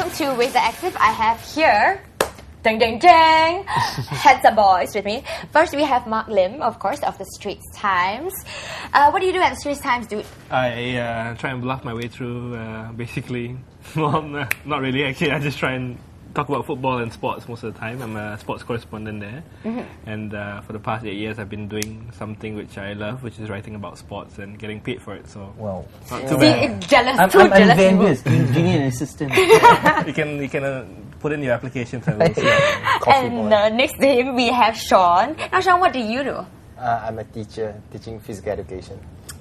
welcome to Razoractive. I have here, ding ding ding, handsome boys with me. First we have Marc Lim, of course, of the Straits Times. What do you do at the Straits Times, dude? I try and bluff my way through, basically. Well, not really, actually. I just try and talk about football and sports most of the time. I'm a sports correspondent there. And for the past 8 years, I've been doing something which I love, which is writing about sports and getting paid for it. So, well, not too bad. Jealous, I'm envious. Do you need an assistant? You can put in your application. And next to him, we have Sean. Now, Sean, what do you do? I'm a teacher teaching physical education.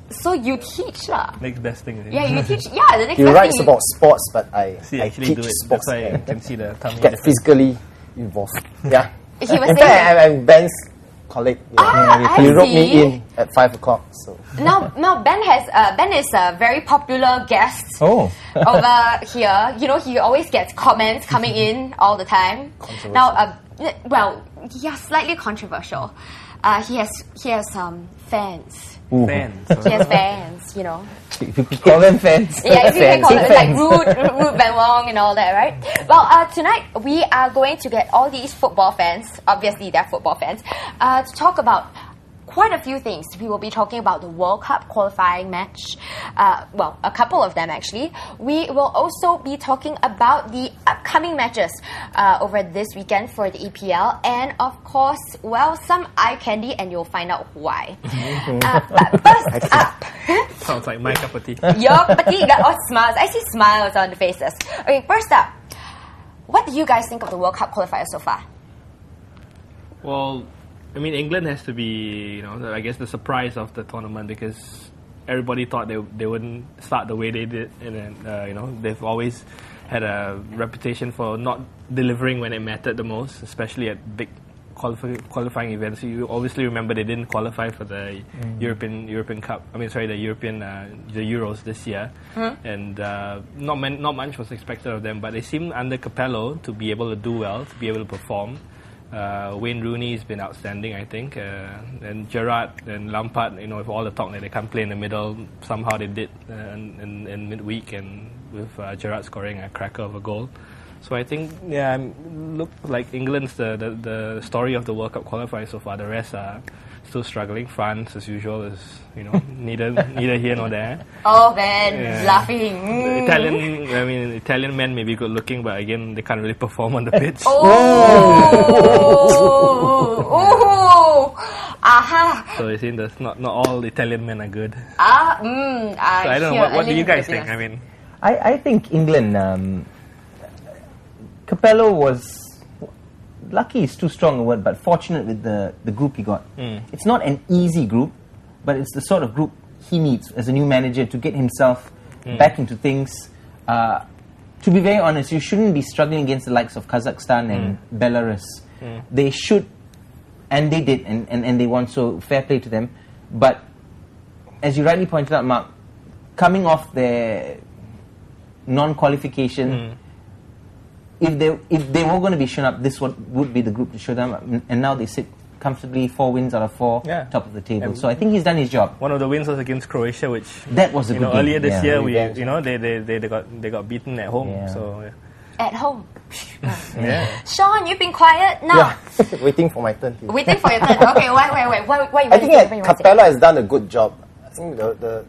So you teach lah. Next best thing. Yeah, you teach. Yeah, the next He best writes thing. about sports, but I actually teach do it. sports. That's why you can see the tummy. Get physically involved. Yeah. He was In saying fact, I'm Ben's colleague. I he wrote see. me in at 5 o'clock. So Now Ben is a very popular guest Oh. over here. You know, he always gets comments coming in all the time. Now, slightly controversial. He has fans. Fans. He has fans, you know. You could call them fans. Yeah, if you can Fans. call it like Rude Van Wong and all that, right? Well, tonight we are going to get all these football fans, obviously they're football fans, to talk about quite a few things. We will be talking about the World Cup qualifying match. A couple of them actually. We will also be talking about the upcoming matches over this weekend for the EPL. And of course, some eye candy, and you'll find out why. But first up... Sounds like my cup of tea. Your cup of tea, you got all smiles. I see smiles on the faces. Okay, first up, what do you guys think of the World Cup qualifiers so far? Well, I mean, England has to be, I guess the surprise of the tournament, because everybody thought they wouldn't start the way they did, and then they've always had a reputation for not delivering when it mattered the most, especially at big qualifying events. You obviously remember they didn't qualify for the European Cup. I mean, sorry, the Euros this year, and not much was expected of them. But they seemed under Capello to be able to do well, to be able to perform. Wayne Rooney's been outstanding, I think, and Gerrard and Lampard, with all the talk that they can't play in the middle, somehow they did in midweek, and with Gerrard scoring a cracker of a goal. So I think, look like England's the story of the World Cup qualifiers so far. The rest are still struggling. France, as usual, is neither here nor there. Oh man, laughing. The Italian men may be good looking, but again, they can't really perform on the pitch. Aha. So it seems that not all Italian men are good. So I don't know. What do you guys think? I mean, I think England. Capello was lucky is too strong a word, but fortunate with the group he got. It's not an easy group, but it's the sort of group he needs as a new manager to get himself back into things. To be very honest, you shouldn't be struggling against the likes of Kazakhstan and Belarus. They should, and they did, and they won, so fair play to them. But as you rightly pointed out, Mark, coming off their non-qualification, if they were going to be shown up, this would be the group to show them up. And now they sit comfortably 4 wins out of 4, top of the table. So I think he's done his job. One of the wins was against Croatia, which that was a good game. Earlier this year, they got beaten at home. Yeah. So at home. Sean, you've been quiet now. yeah, waiting for my turn. Here. Waiting for your turn. Okay, wait. I think Capello has done a good job. I think the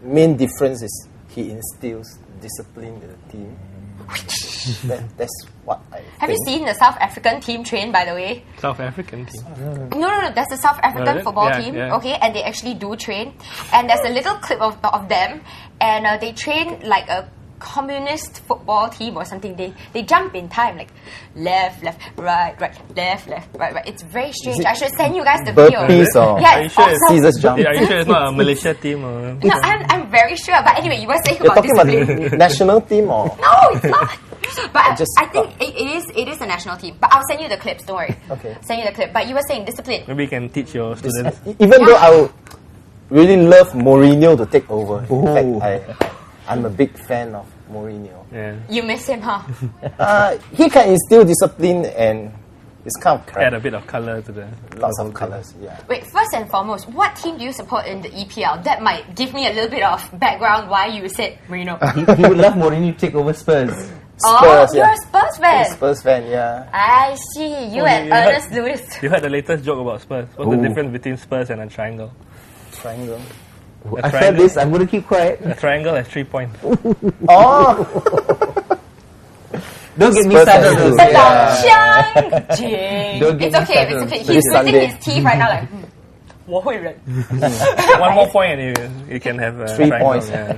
main difference is he instills discipline in the team. That's what I think. Have you seen the South African team train, by the way? South African team. No. That's the South African football team. Yeah. Okay, and they actually do train. And there's a little clip of them, and they train like a communist football team or something. They jump in time, like left, right, left, right. It's very strange. I should send you guys the video. Burpees or Are you sure Caesar's jump? Are you sure it's not a Malaysia team? Or? No, I'm very sure. But anyway, you were saying You're about talking about discipline. the national team or? No, it's not. But I think it is a national team. But I'll send you the clips. Don't worry. Okay. Send you the clip. But you were saying discipline. Maybe you can teach your students. Even though I would really love Mourinho to take over. In fact, I'm a big fan of Mourinho. Yeah. You miss him, huh? He can instill discipline and it's kind of crap. Add a bit of colour to the Lots of colours, yeah. Wait, first and foremost, what team do you support in the EPL? That might give me a little bit of background why you said Mourinho. He would love Mourinho to take over Spurs. Spurs, you're a Spurs fan. Spurs fan, yeah. I see. You and Ernest Lewis. You heard the latest joke about Spurs. What's the difference between Spurs and a triangle? Triangle. I said this, I'm going to keep quiet. A triangle has 3 points. Oh! Don't get me Spurs started fans on do, those. yeah. Don't get It's me okay, started it's on okay. Spurs. He's Sunday. gritting his teeth right now like, 我会忍. One more point and you can have 3 triangle, points. yeah.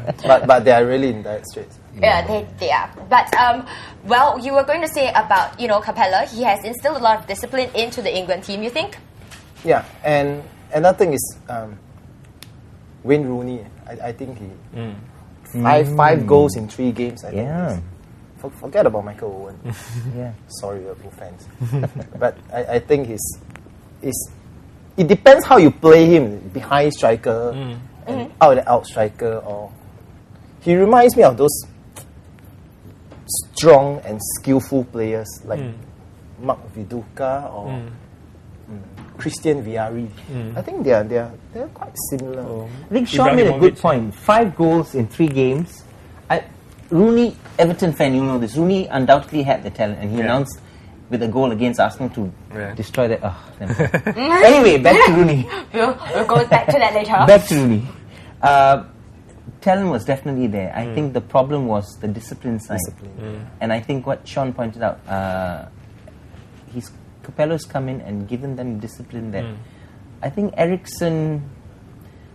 But they are really in dire straits. Yeah, they are. But, well, you were going to say about, Capella. He has instilled a lot of discipline into the England team, you think? Yeah, and another thing is Wayne Rooney. I think he five goals in 3 games. I think. Yeah. Forget about Michael Owen. Yeah. Sorry, Liverpool fans. But I think it depends how you play him, behind striker, and out striker, or he reminds me of those strong and skillful players like Mark Viduka or Christian Vieri. I think they're quite similar. I think Sean made a good Ibrahimovic, point. 5 goals in 3 games. Rooney, Everton fan, you know this. Rooney undoubtedly had the talent, and he announced with a goal against Arsenal to destroy that. Oh, anyway, back to Rooney. We'll go back to that later. Back to Rooney. Talent was definitely there. I think the problem was the discipline side. And I think what Sean pointed out, Capello's come in and given them discipline that I think Eriksen,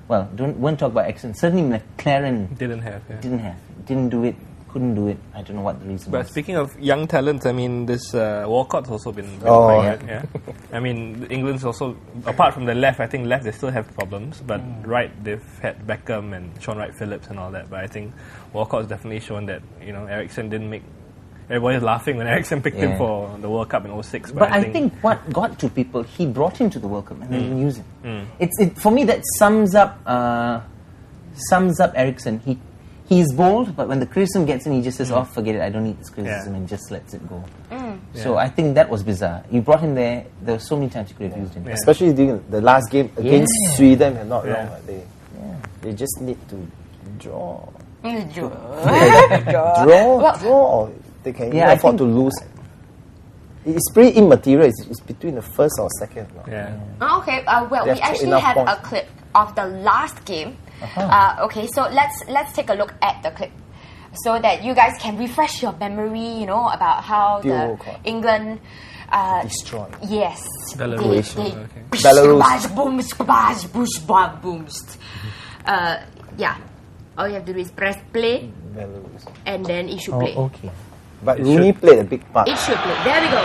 well, won't talk about Eriksen. Certainly McLaren didn't do it, couldn't do it. I don't know what the reason was. But speaking of young talents, I mean, this Walcott's also been quite good. Yeah. I mean, England's also, apart from the left, I think left they still have problems, but right, they've had Beckham and Sean Wright-Phillips and all that. But I think Walcott's definitely shown that, Eriksen didn't make. Everybody's laughing when Eriksen picked him for the World Cup in 06. But I think what got to people, he brought him to the World Cup and they didn't use him. For me, that sums up Eriksen. He's bold, but when the criticism gets in, he just says, forget it, I don't need this criticism, and just lets it go. So I think that was bizarre. You brought him there were so many times you could have used him. Especially during the last game against Sweden, if I'm not wrong. They just need to draw. Draw, or they can afford to lose. It's pretty immaterial. It's between the first or second. Okay, well, we actually have a clip of the last game. Okay, so let's take a look at the clip so that you guys can refresh your memory, about how the England destroyed. Yes. Belarus. Yeah. All you have to do is press play, and then it should play. Okay. But Rooney played a big part. It should play. There we go.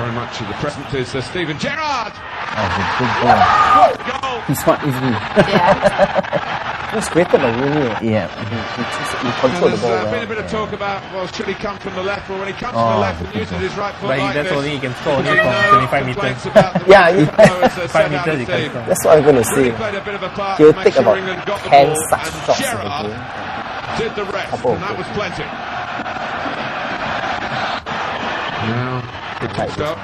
Very much of the present is Steven Gerrard. Goal. He's smart, isn't he? Yeah. It was created by Rooney. Yeah. He controlled the ball well. There's been a bit of talk about, should he come from the left, or when he comes from the left and uses his right foot But like that's this. only he can score only from 25 meters. 5 meters he can score. That's what I'm going to say. He'll take about 10 such shots in the game. Did the rest, and that was plenty. Now, good stop.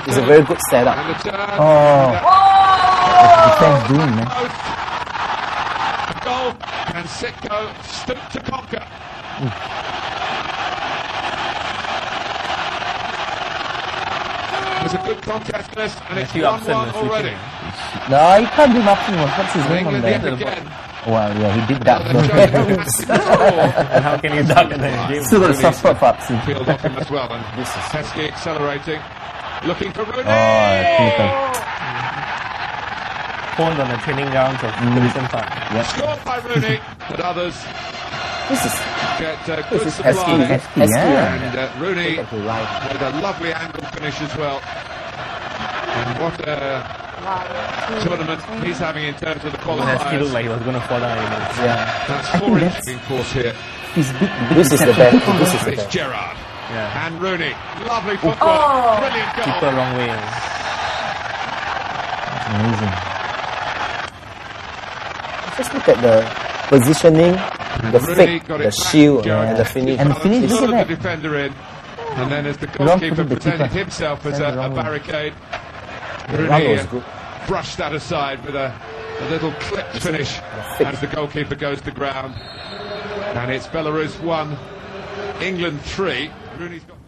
It's a very good setup. And the turn. Defense doing, man. A goal, and Sitko stood to conquer. There's a good contest in this, and it's 1-1 already. No, he can't do nothing. What's his name on England there? yet again. Well, yeah, he did that. And how can you duck in the game? Still got a soft spot for Upson. Field off him as well, and Pesky accelerating, looking for Rooney. Phoned on the training grounds of Goodison Park. Scored by Rooney, but others get good supply. Pesky, yeah. And Rooney with a lovely angle finish as well. And what a tournament he's having in terms of the He qualifiers. looked like he was going to fall down. That's 4 inches being forced here. This is the best. This is the It's best. Gerrard Yeah. and Rooney. Lovely football. Brilliant goal. Keeper wrong way. Amazing. Just look at the positioning, the Rooney fake, got it the back. shield, Gerrard and the finish. And the finish, look at Followed that. the defender in, and then as the Wrong goalkeeper footed the presented keeper. himself as Send a the wrong way. barricade, Run Rooney was good. brushed that aside with a little clipped finish as the goalkeeper goes to ground. And it's Belarus 1, England 3. Rooney's got...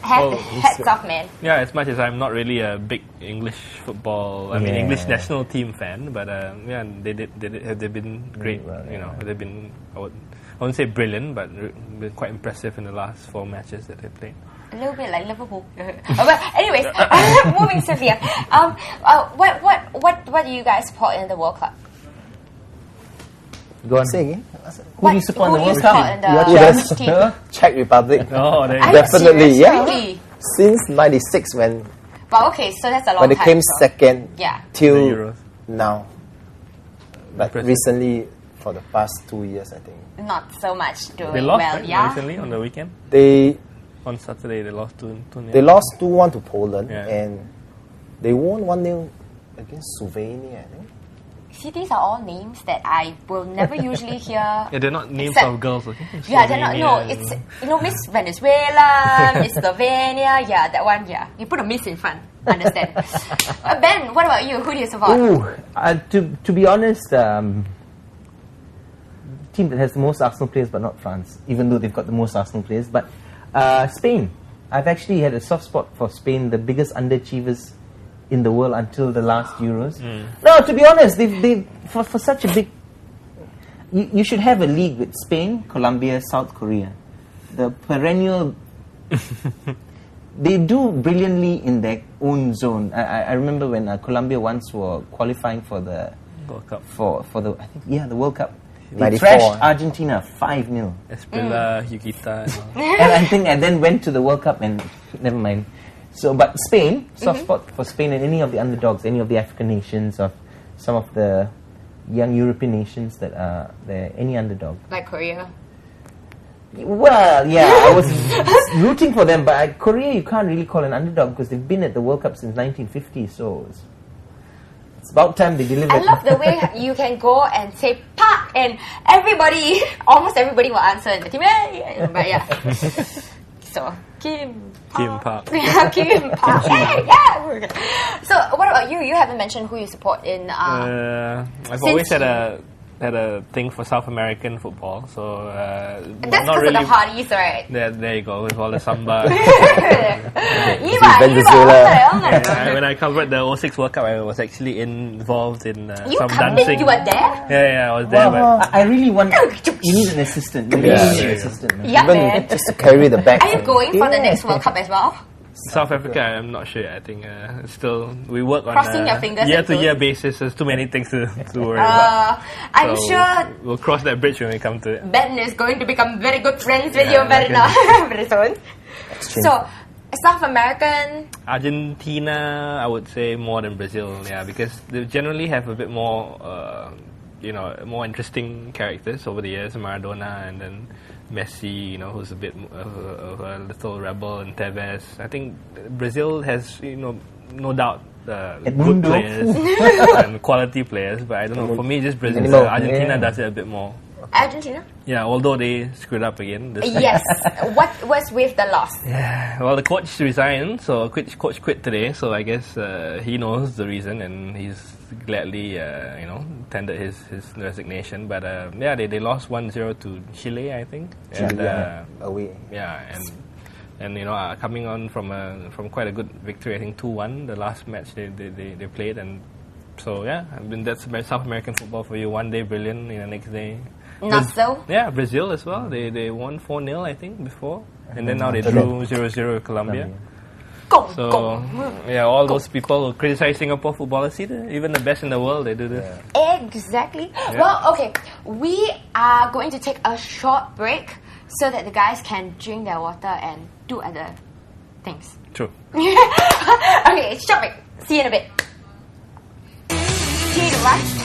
Hats off, man. Yeah, as much as I'm not really a big English football, English national team fan, but yeah, they've been great. You know, they've been, I wouldn't say brilliant, but been quite impressive in the last 4 matches that they played. A little bit like Liverpool. But anyways, moving swiftly. What do you guys support in the World Cup? Go on. Say again. Who do you support in the World Cup? Yes. team? Czech Republic. Oh, there you Are go. you Definitely, serious? yeah. Really? Since '96 when Okay, so that's a long when they time. came so. second Yeah. The till Euros. now. But Impressive. recently, for the past 2 years, I think Not so much doing They lost well. right, Yeah. recently on the weekend. they On Saturday, they lost 2-0. they lost 2-1 to Poland Yeah. and they won 1-0 against Slovenia. I think. See, these are all names that I will never usually hear. Yeah, they're not names Except- of girls, okay? Yeah, they're not. No, Slovenia it's and- Miss Venezuela, Miss Slovenia. Yeah, that one. Yeah, you put a Miss in front. Understand? Ben, what about you? Who do you support? Ooh, to be honest, team that has the most Arsenal players, but not France, even though they've got the most Arsenal players. But Spain, I've actually had a soft spot for Spain, the biggest underachievers in the world until the last Euros. No, to be honest, they for such a big, you should have a league with Spain, Colombia, South Korea, the perennial. They do brilliantly in their own zone. I remember when Colombia once were qualifying for the World Cup. for the I think the World Cup. They 94. thrashed Argentina 5-0. Esprilla, Higuita. And I think and then went to the World Cup and never mind. So, but Spain, soft spot for Spain and any of the underdogs, any of the African nations or some of the young European nations that are there, any underdog. Like Korea. Well, yeah, I was rooting for them, but Korea you can't really call an underdog because they've been at the World Cup since 1950, so it's about time they delivered. I love the way you can go and say "Park" and almost everybody will answer in the team. Hey! But yeah, so Kim Park. Yeah, Kim Park. Yeah. So what about you? You haven't mentioned who you support in. I've always had a thing for South American football, so That's not because really. of the parties, right? There you go with all the samba. When I covered the 06 World Cup, I was actually involved in You some covered it? dancing. You were there? Yeah, I was there. But I really want. You need an assistant. You really need an assistant. Man. Yeah, Even man. just to carry the bag. Are you going for the next World Cup as well? South Africa, I'm not sure. I think still we work on Crossing your fingers year-to-year and basis. There's too many things to worry about. I'm So sure we'll cross that bridge when we come to it. Ben is going to become very good friends with you like very soon. So, South American. Argentina, I would say more than Brazil, yeah, because they generally have a bit more, more interesting characters over the years. Maradona and then Messi, who's a bit of a little rebel, and Tevez. I think Brazil has, no doubt good Edmundo. players and quality players, but I don't know. For me, just Brazil. Edmundo. Argentina Yeah. does it a bit more. Argentina? Yeah, although they screwed up again. This time. Yes. What was with the loss? Well, the coach resigned, so coach quit today. So I guess he knows the reason, and he's gladly, tendered his resignation. But they lost 1-0 to Chile, I think. And, away. yeah, and coming on from quite a good victory, I think 2-1 the last match they played, and so yeah, I mean that's South American football for you. One day brilliant, the next day. Not so. Yeah, Brazil as well. They won 4-0 I think before, and then now they drew 0-0 with Colombia. Go, So go. yeah, all those people who criticize Singapore football, see, even the best in the world, they do this. Exactly. Well, okay. We are going to take a short break so that the guys can drink their water and do other things. True. Okay, short break. See you in a bit. See you, right?